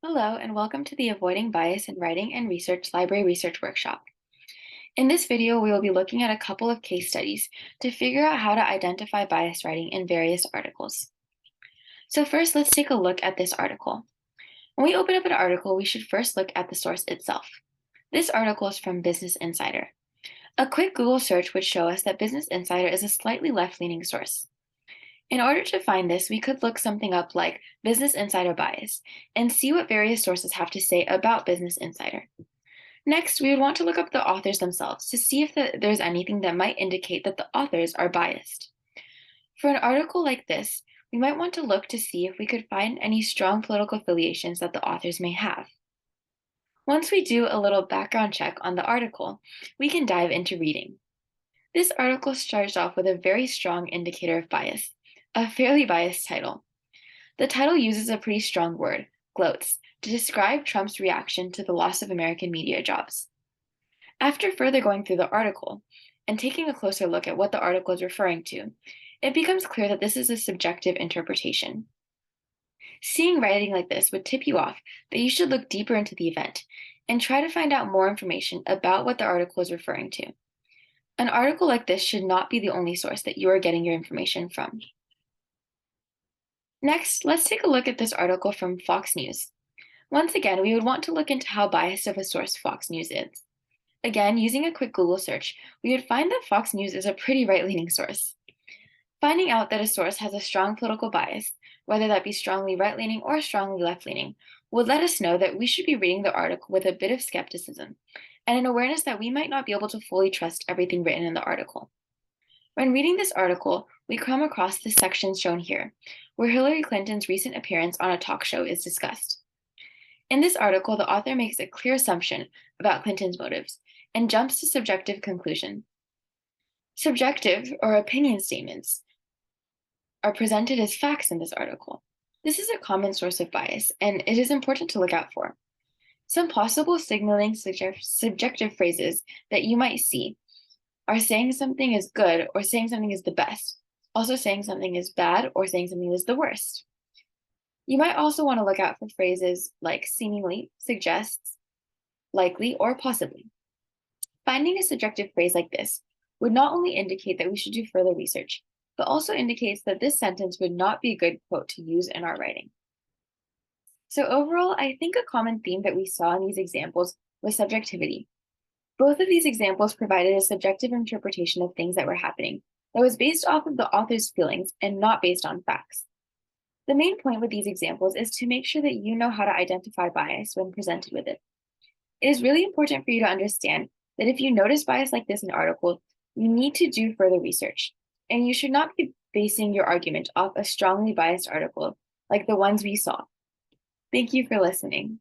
Hello, and welcome to the Avoiding Bias in Writing and Research Library Research Workshop. In this video, we will be looking at a couple of case studies to figure out how to identify bias writing in various articles. So first, let's take a look at this article. When we open up an article, we should first look at the source itself. This article is from Business Insider. A quick Google search would show us that Business Insider is a slightly left-leaning source. In order to find this, we could look something up like Business Insider bias and see what various sources have to say about Business Insider. Next, we would want to look up the authors themselves to see if there's anything that might indicate that the authors are biased. For an article like this, we might want to look to see if we could find any strong political affiliations that the authors may have. Once we do a little background check on the article, we can dive into reading. This article starts off with a very strong indicator of bias, a fairly biased title. The title uses a pretty strong word, gloats, to describe Trump's reaction to the loss of American media jobs. After further going through the article and taking a closer look at what the article is referring to, it becomes clear that this is a subjective interpretation. Seeing writing like this would tip you off that you should look deeper into the event and try to find out more information about what the article is referring to. An article like this should not be the only source that you are getting your information from. Next, let's take a look at this article from Fox News. Once again, we would want to look into how biased of a source Fox News is. Again, using a quick Google search, we would find that Fox News is a pretty right-leaning source. Finding out that a source has a strong political bias, whether that be strongly right-leaning or strongly left-leaning, would let us know that we should be reading the article with a bit of skepticism and an awareness that we might not be able to fully trust everything written in the article. When reading this article, we come across the sections shown here, where Hillary Clinton's recent appearance on a talk show is discussed. In this article, the author makes a clear assumption about Clinton's motives and jumps to subjective conclusion. Subjective or opinion statements are presented as facts in this article. This is a common source of bias, and it is important to look out for. Some possible signaling subjective phrases that you might see are saying something is good or saying something is the best, also saying something is bad or saying something is the worst. You might also want to look out for phrases like seemingly, suggests, likely, or possibly. Finding a subjective phrase like this would not only indicate that we should do further research, but also indicates that this sentence would not be a good quote to use in our writing. So overall, I think a common theme that we saw in these examples was subjectivity. Both of these examples provided a subjective interpretation of things that were happening that was based off of the author's feelings and not based on facts. The main point with these examples is to make sure that you know how to identify bias when presented with it. It is really important for you to understand that if you notice bias like this in an article, you need to do further research, and you should not be basing your argument off a strongly biased article like the ones we saw. Thank you for listening.